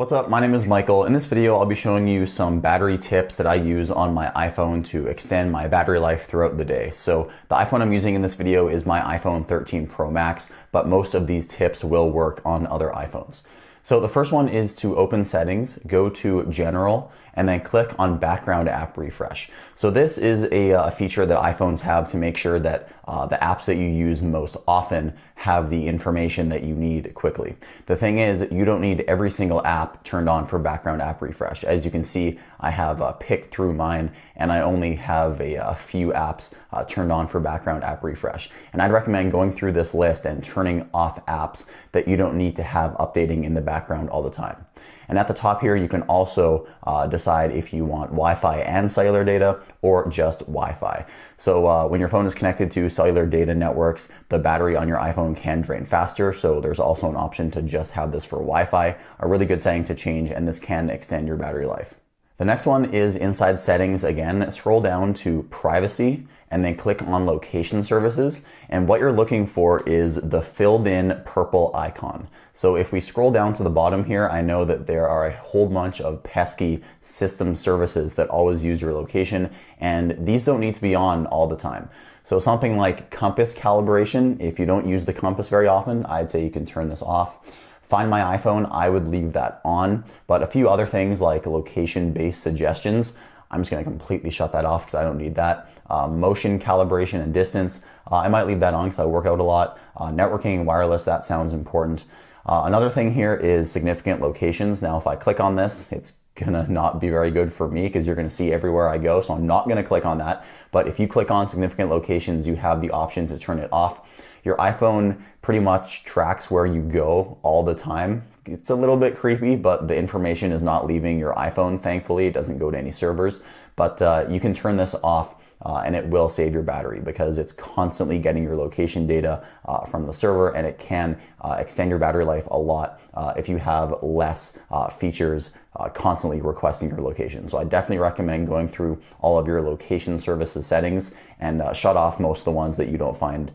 What's up? My name is Michael. In this video, I'll be showing you some battery tips that I use on my iPhone to extend my battery life throughout the day. So the iPhone I'm using in this video is my iPhone 13 Pro Max, but most of these tips will work on other iPhones. So the first one is to open settings, go to general, and then click on background app refresh. So this is a feature that iPhones have to make sure that the apps that you use most often have the information that you need quickly. The thing is, you don't need every single app turned on for background app refresh. As you can see, I have picked through mine and I only have a few apps turned on for background app refresh. And I'd recommend going through this list and turning off apps that you don't need to have updating in the background all the time. And at the top here, you can also decide if you want Wi-Fi and cellular data or just Wi-Fi. So when your phone is connected to cellular data networks, the battery on your iPhone can drain faster. So there's also an option to just have this for Wi-Fi, a really good setting to change, and this can extend your battery life. The next one is inside settings again. Scroll down to privacy and then click on location services. And what you're looking for is the filled in purple icon. So if we scroll down to the bottom here, I know that there are a whole bunch of pesky system services that always use your location, and these don't need to be on all the time. So something like compass calibration, if you don't use the compass very often, I'd say you can turn this off. Find My iPhone, I would leave that on, but a few other things like location-based suggestions, I'm just going to completely shut that off because I don't need that. Motion calibration and distance, I might leave that on because I work out a lot. Networking and wireless, that sounds important. Another thing here is significant locations. Now, if I click on this, it's gonna not be very good for me because you're gonna see everywhere I go, so I'm not gonna click on that. But if you click on significant locations, you have the option to turn it off. Your iPhone pretty much tracks where you go all the time. It's a little bit creepy, but the information is not leaving your iPhone, thankfully. It doesn't go to any servers, but you can turn this off and it will save your battery because it's constantly getting your location data from the server, and it can extend your battery life a lot if you have less features constantly requesting your location. So I definitely recommend going through all of your location services settings and shut off most of the ones that you don't find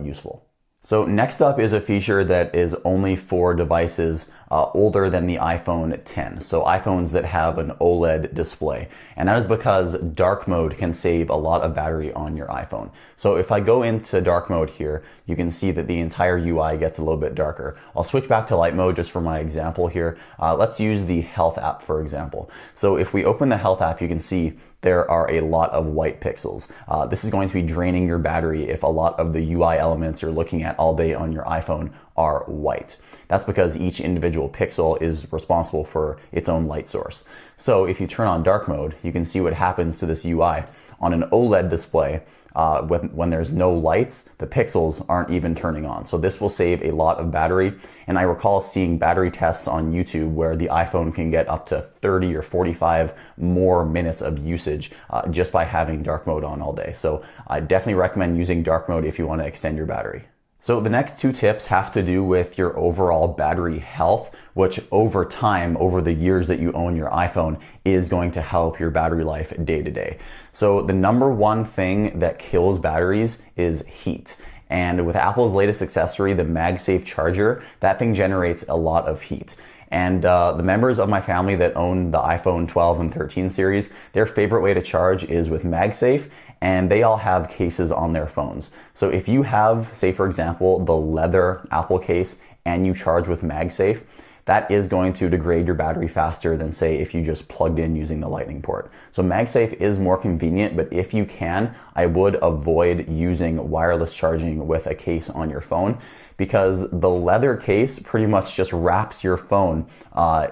useful. So next up is a feature that is only for devices older than the iPhone 10. So iPhones that have an OLED display. And that is because dark mode can save a lot of battery on your iPhone. So if I go into dark mode here, you can see that the entire UI gets a little bit darker. I'll switch back to light mode just for my example here. Let's use the Health app for example. So if we open the Health app, you can see there are a lot of white pixels. This is going to be draining your battery if a lot of the UI elements you're looking at all day on your iPhone are white. That's because each individual pixel is responsible for its own light source. So if you turn on dark mode, you can see what happens to this UI. On an OLED display, when there's no lights, the pixels aren't even turning on. So this will save a lot of battery. And I recall seeing battery tests on YouTube where the iPhone can get up to 30 or 45 more minutes of usage just by having dark mode on all day. So I definitely recommend using dark mode if you want to extend your battery. So the next two tips have to do with your overall battery health, which over time, over the years that you own your iPhone, is going to help your battery life day to day. So the number one thing that kills batteries is heat. And with Apple's latest accessory, the Magsafe Charger, that thing generates a lot of heat. And the members of my family that own the iPhone 12 and 13 series, their favorite way to charge is with Magsafe, and they all have cases on their phones. So if you have, say for example, the leather Apple case and you charge with Magsafe, that is going to degrade your battery faster than say if you just plugged in using the lightning port. So Magsafe is more convenient, but if you can, I would avoid using wireless charging with a case on your phone, because the leather case pretty much just wraps your phone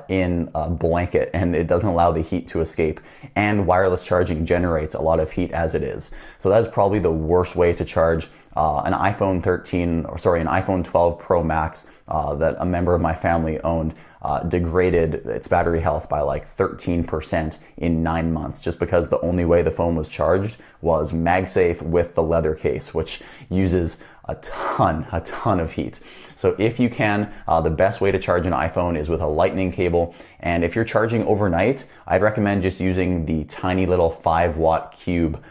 in a blanket and it doesn't allow the heat to escape. And wireless charging generates a lot of heat as it is. So that's probably the worst way to charge an iPhone 12 Pro Max that a member of my family owned degraded its battery health by like 13% in 9 months, just because the only way the phone was charged was MagSafe with the leather case, which uses a ton of heat. So if you can, the best way to charge an iPhone is with a lightning cable. And if you're charging overnight, I'd recommend just using the tiny little 5-watt cube.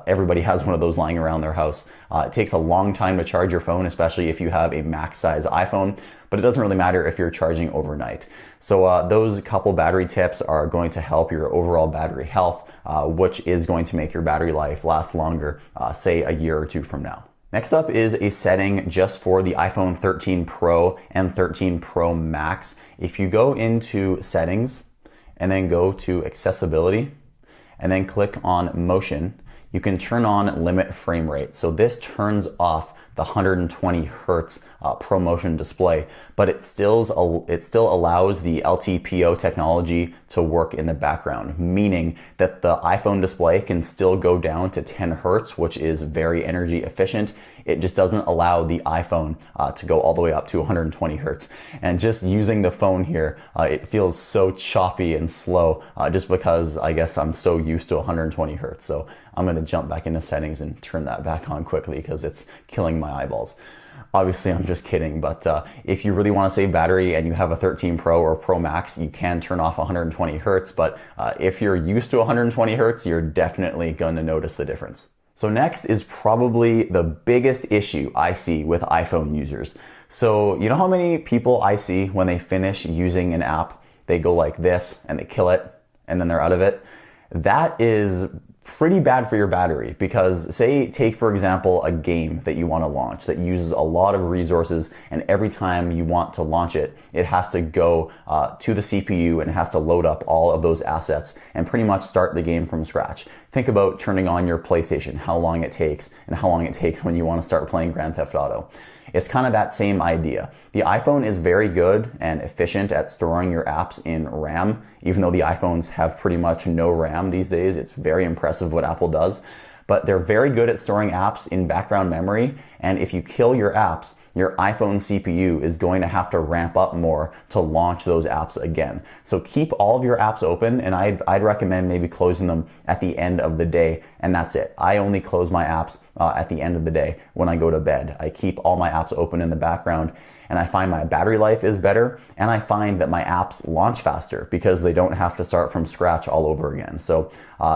Everybody has one of those lying around their house. It takes a long time to charge your phone, especially if you have a max size iPhone, but it doesn't really matter if you're charging overnight. So those couple battery tips are going to help your overall battery health, which is going to make your battery life last longer, say a year or two from now. Next up is a setting just for the iPhone 13 Pro and 13 Pro Max. If you go into settings and then go to accessibility and then click on motion, you can turn on limit frame rate. So this turns off the 120 hertz ProMotion display, but it still allows the LTPO technology to work in the background, meaning that the iPhone display can still go down to 10 hertz, which is very energy efficient. It just doesn't allow the iPhone to go all the way up to 120 hertz. And just using the phone here, it feels so choppy and slow just because I guess I'm so used to 120 hertz. So I'm gonna jump back into settings and turn that back on quickly because it's killing my eyeballs. Obviously, I'm just kidding, but if you really want to save battery and you have a 13 Pro or Pro Max, you can turn off 120 hertz, but if you're used to 120 hertz, you're definitely going to notice the difference. So next is probably the biggest issue I see with iPhone users. So you know how many people I see when they finish using an app, they go like this and they kill it and then they're out of it? That is pretty bad for your battery because take for example a game that you want to launch that uses a lot of resources, and every time you want to launch it, it has to go to the CPU and it has to load up all of those assets and pretty much start the game from scratch. Think about turning on your PlayStation, how long it takes and how long it takes when you want to start playing Grand Theft Auto. It's kind of that same idea. The iPhone is very good and efficient at storing your apps in RAM. Even though the iPhones have pretty much no RAM these days, it's very impressive what Apple does. But they're very good at storing apps in background memory. And if you kill your apps, your iPhone CPU is going to have to ramp up more to launch those apps again. So keep all of your apps open, and I'd recommend maybe closing them at the end of the day, and that's it. I only close my apps at the end of the day when I go to bed. I keep all my apps open in the background, and I find my battery life is better, and I find that my apps launch faster because they don't have to start from scratch all over again. So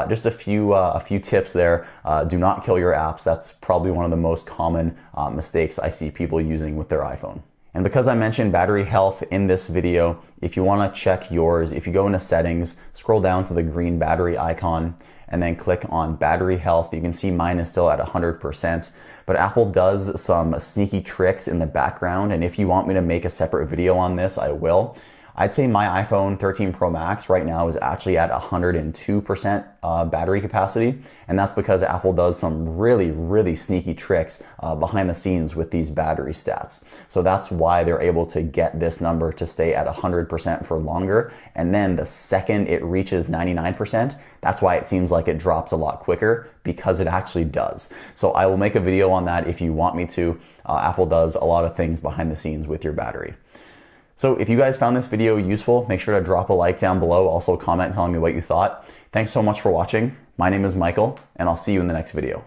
just a few tips there. Do not kill your apps. That's probably one of the most common mistakes I see people using with their iPhone. And because I mentioned battery health in this video, if you want to check yours, if you go into settings, scroll down to the green battery icon, and then click on battery health, you can see mine is still at 100%. But Apple does some sneaky tricks in the background, and if you want me to make a separate video on this, I will. I'd say my iPhone 13 Pro Max right now is actually at 102% battery capacity, and that's because Apple does some really sneaky tricks behind the scenes with these battery stats. So that's why they're able to get this number to stay at 100% for longer, and then the second it reaches 99%, that's why it seems like it drops a lot quicker, because it actually does. So I will make a video on that if you want me to. Apple does a lot of things behind the scenes with your battery. So if you guys found this video useful, make sure to drop a like down below. Also comment telling me what you thought. Thanks so much for watching. My name is Michael, and I'll see you in the next video.